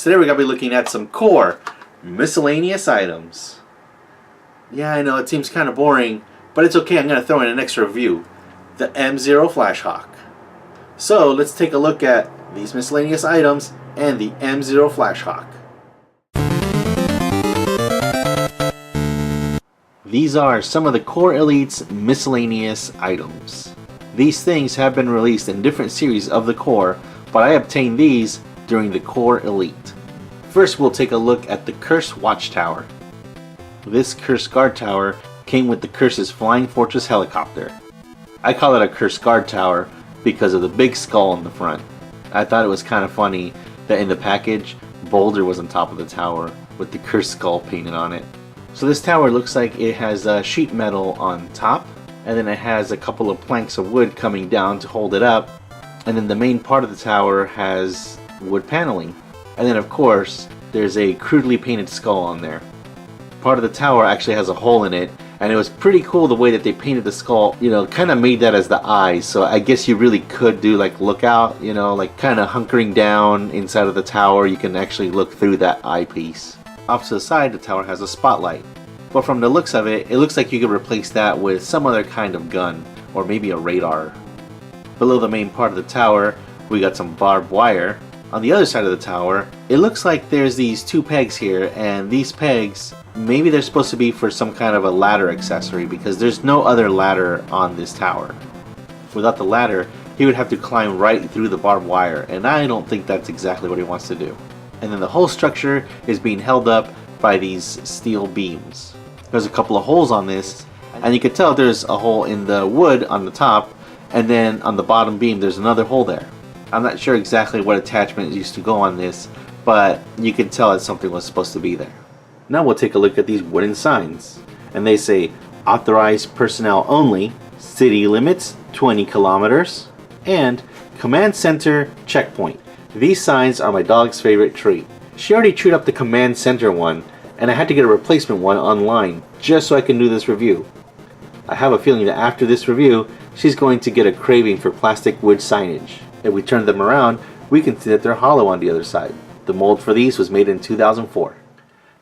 Today we're going to be looking at some core miscellaneous items. Yeah, I know it seems kind of boring, but it's okay. I'm going to throw in an extra review. The M0 Flash Hawk. So let's take a look at these miscellaneous items and the M0 Flash Hawk. These are some of the Core Elite's miscellaneous items. These things have been released in different series of the Core, but I obtained these during the Core Elite. First, we'll take a look at the Curse Watchtower. This Curse Guard Tower came with the Curse's Flying Fortress helicopter. I call it a Curse Guard Tower because of the big skull in the front. I thought it was kind of funny that in the package, Boulder was on top of the tower with the Curse skull painted on it. So this tower looks like it has sheet metal on top, and then it has a couple of planks of wood coming down to hold it up, and then the main part of the tower has wood paneling. And then of course, there's a crudely painted skull on there. Part of the tower actually has a hole in it, and it was pretty cool the way that they painted the skull, kind of made that as the eyes. So I guess you really could do like lookout, like kind of hunkering down inside of the tower, you can actually look through that eyepiece. Off to the side, the tower has a spotlight. But from the looks of it, it looks like you could replace that with some other kind of gun, or maybe a radar. Below the main part of the tower, we got some barbed wire. On the other side of the tower, it looks like there's these two pegs here, and these pegs, maybe they're supposed to be for some kind of a ladder accessory, because there's no other ladder on this tower. Without the ladder, he would have to climb right through the barbed wire, and I don't think that's exactly what he wants to do. And then the whole structure is being held up by these steel beams. There's a couple of holes on this, and you can tell there's a hole in the wood on the top, and then on the bottom beam there's another hole there. I'm not sure exactly what attachment used to go on this, but you can tell that something was supposed to be there. Now we'll take a look at these wooden signs, and they say authorized personnel only, city limits 20 kilometers, and command center checkpoint. These signs are my dog's favorite treat. She already chewed up the command center one, and I had to get a replacement one online just so I can do this review. I have a feeling that after this review, she's going to get a craving for plastic wood signage. If we turn them around, we can see that they're hollow on the other side. The mold for these was made in 2004.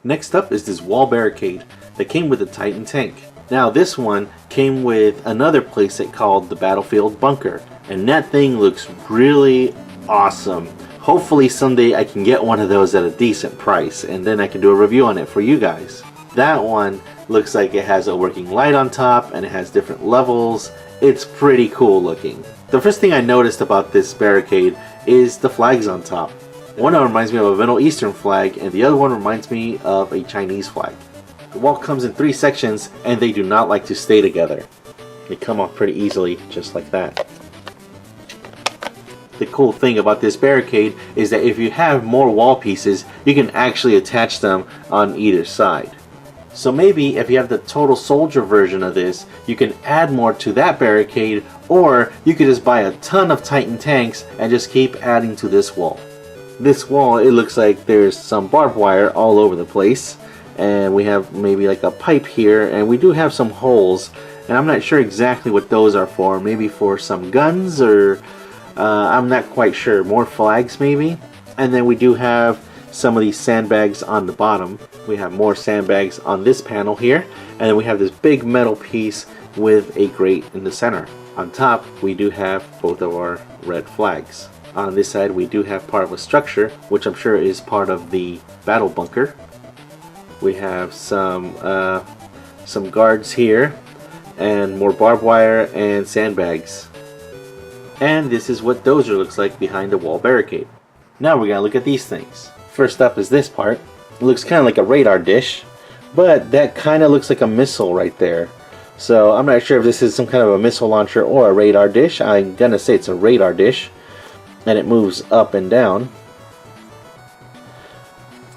Next up is this wall barricade that came with the Titan tank. Now this one came with another playset called the Battlefield Bunker, and that thing looks really awesome. Hopefully someday I can get one of those at a decent price, and then I can do a review on it for you guys. That one looks like it has a working light on top, and it has different levels. It's pretty cool looking. The first thing I noticed about this barricade is the flags on top. One of them reminds me of a Middle Eastern flag, and the other one reminds me of a Chinese flag. The wall comes in 3 sections, and they do not like to stay together. They come off pretty easily, just like that. The cool thing about this barricade is that if you have more wall pieces, you can actually attach them on either side. So maybe if you have the Total Soldier version of this, you can add more to that barricade, or you could just buy a ton of Titan tanks and just keep adding to this wall. This wall, it looks like there's some barbed wire all over the place, and we have maybe like a pipe here, and we do have some holes, and I'm not sure exactly what those are for. Maybe for some guns, or I'm not quite sure. More flags maybe. And then we do have some of these sandbags on the bottom. We have more sandbags on this panel here, and then we have this big metal piece with a grate in the center. On top we do have both of our red flags. On this side we do have part of a structure, which I'm sure is part of the battle bunker. We have some guards here, and more barbed wire and sandbags. And this is what Dozer looks like behind the wall barricade. Now we're gonna look at these things. First up is this part. It looks kind of like a radar dish, but that kind of looks like a missile right there. So I'm not sure if this is some kind of a missile launcher or a radar dish. I'm gonna say it's a radar dish, and it moves up and down,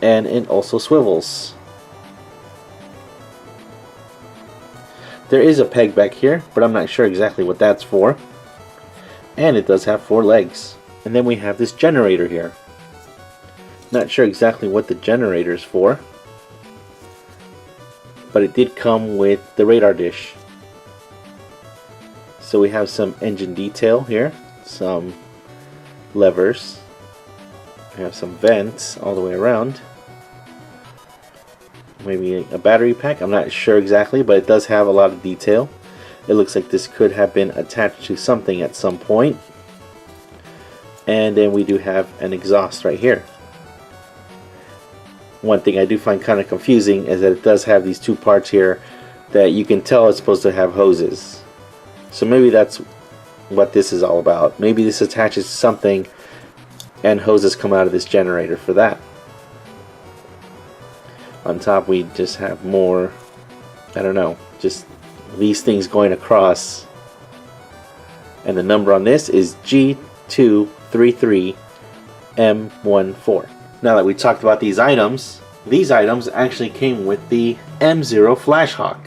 and it also swivels. There is a peg back here, but I'm not sure exactly what that's for. And it does have 4 legs. And then we have this generator here. Not sure exactly what the generator is for, but it did come with the radar dish. So we have some engine detail here, some levers, We have some vents all the way around. Maybe a battery pack, I'm not sure exactly, but it does have a lot of detail. It looks like this could have been attached to something at some point. And then we do have an exhaust right here. One thing I do find kind of confusing is that it does have these two parts here that you can tell it's supposed to have hoses. So maybe that's what this is all about. Maybe this attaches to something and hoses come out of this generator for that. On top we just have more, I don't know, just these things going across. And the number on this is G233M14. Now that we talked about these items actually came with the M0 Flashhawk.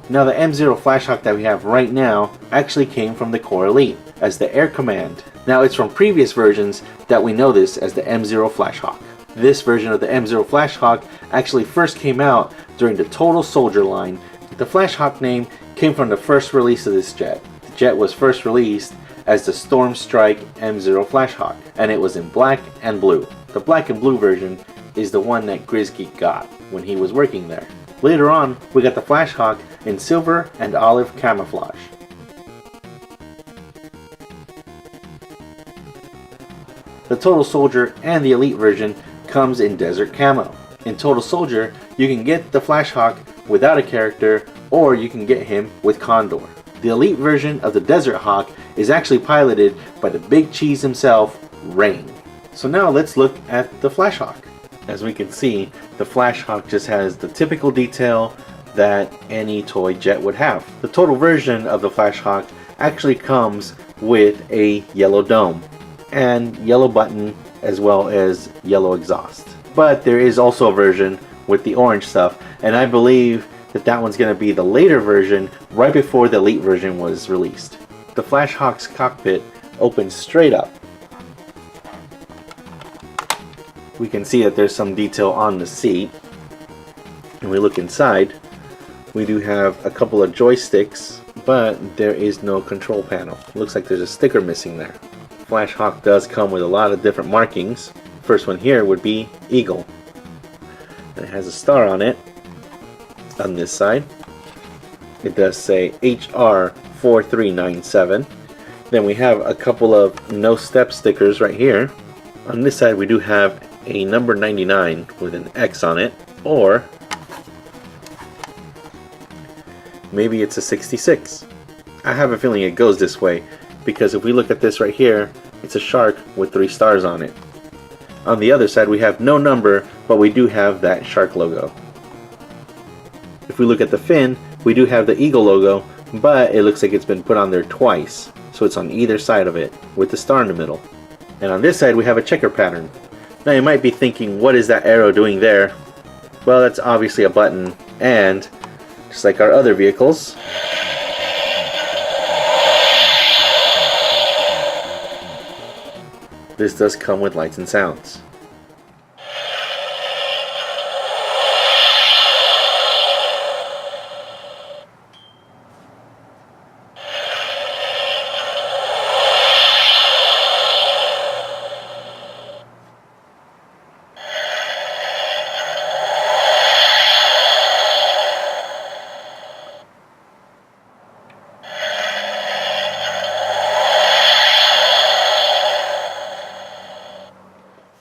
Now the M0 Flashhawk that we have right now actually came from the Core Elite as the Air Command. Now it's from previous versions that we know this as the M0 Flashhawk. This version of the M0 Flashhawk actually first came out during the Total Soldier line. The Flashhawk name came from the first release of this jet. The jet was first released as the Storm Strike M0 Flashhawk, and it was in black and blue. The black and blue version is the one that Grizzgeek got when he was working there. Later on, we got the Flashhawk in silver and olive camouflage. The Total Soldier and the Elite version comes in desert camo. In Total Soldier, you can get the Flashhawk without a character, or you can get him with Condor. The Elite version of the Desert Hawk is actually piloted by the big cheese himself, Rain. So now let's look at the Flashhawk. As we can see, the Flashhawk just has the typical detail that any toy jet would have. The total version of the Flashhawk actually comes with a yellow dome and yellow button as well as yellow exhaust. But there is also a version with the orange stuff, and I believe that one's going to be the later version right before the Elite version was released. The Flashhawk's cockpit opens straight up. We can see that there's some detail on the seat. And we look inside, we do have a couple of joysticks, but there is no control panel. Looks like there's a sticker missing there. Flashhawk does come with a lot of different markings. First one here would be Eagle. And it has a star on it. On this side, it does say HR 4397. Then we have a couple of no step stickers right here. On this side we do have a number 99 with an X on it, or maybe it's a 66. I have a feeling it goes this way because if we look at this right here, it's a shark with 3 stars on it. On the other side we have no number, but we do have that shark logo. If we look at the fin, we do have the Eagle logo, but it looks like it's been put on there twice. So it's on either side of it, with the star in the middle. And on this side we have a checker pattern. Now you might be thinking, what is that arrow doing there? Well, that's obviously a button, and just like our other vehicles, this does come with lights and sounds.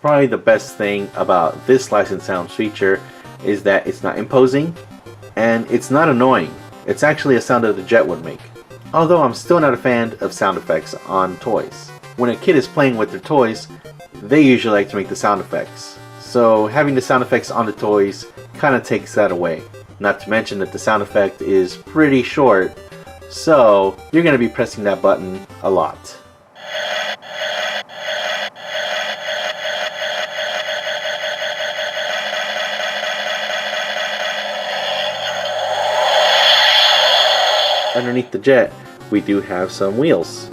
Probably the best thing about this lights and sounds feature is that it's not imposing and it's not annoying. It's actually a sound that the jet would make. Although I'm still not a fan of sound effects on toys. When a kid is playing with their toys, they usually like to make the sound effects. So having the sound effects on the toys kind of takes that away. Not to mention that the sound effect is pretty short, so you're going to be pressing that button a lot. Underneath the jet, we do have some wheels.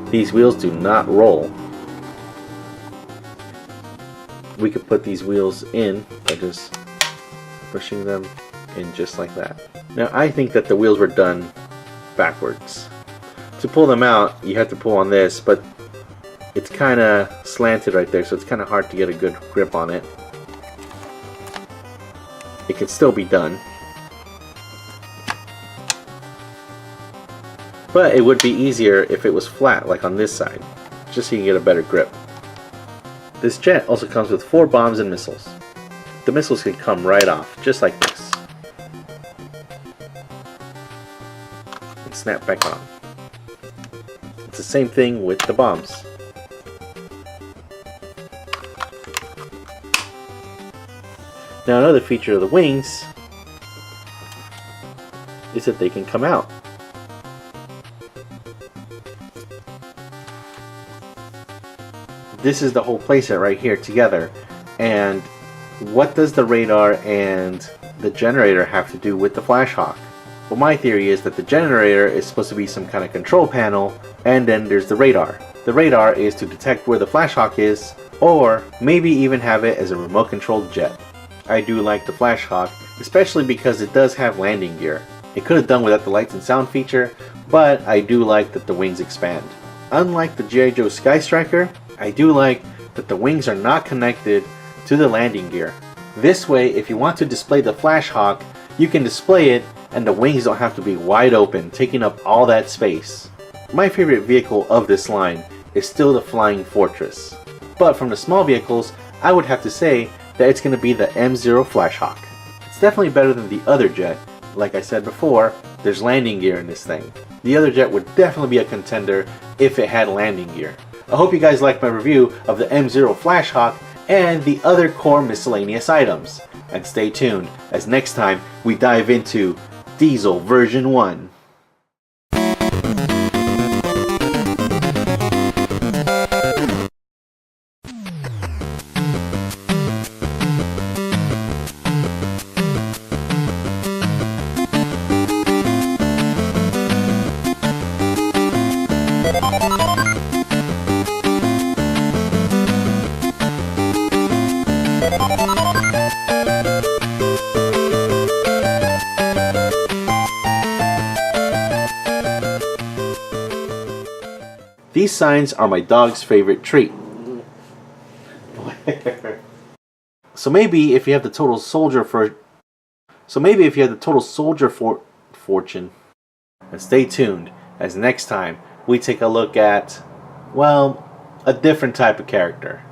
These wheels do not roll. We could put these wheels in by just pushing them in just like that. Now I think that the wheels were done backwards. To pull them out, you have to pull on this, but kind of slanted right there, so it's kind of hard to get a good grip on it. It can still be done, but it would be easier if it was flat, like on this side, just so you can get a better grip. This jet also comes with 4 bombs and missiles. The missiles can come right off, just like this, and snap back on. It's the same thing with the bombs. Now another feature of the wings is that they can come out. This is the whole playset right here together. And what does the radar and the generator have to do with the Flash Hawk? Well, my theory is that the generator is supposed to be some kind of control panel, and then there's the radar. The radar is to detect where the Flash Hawk is, or maybe even have it as a remote controlled jet. I do like the Flash Hawk, especially because it does have landing gear. It could have done without the lights and sound feature, but I do like that the wings expand. Unlike the G.I. Joe Sky Striker, I do like that the wings are not connected to the landing gear. This way, if you want to display the Flash Hawk, you can display it and the wings don't have to be wide open, taking up all that space. My favorite vehicle of this line is still the Flying Fortress. But from the small vehicles, I would have to say that it's going to be the M0 Flash Hawk. It's definitely better than the other jet. Like I said before, there's landing gear in this thing. The other jet would definitely be a contender if it had landing gear. I hope you guys liked my review of the M0 Flash Hawk and the other core miscellaneous items. And stay tuned, as next time we dive into Diesel version 1. These signs are my dog's favorite treat. So maybe if you have the total soldier fortune, and stay tuned as next time we take a look at, well, a different type of character.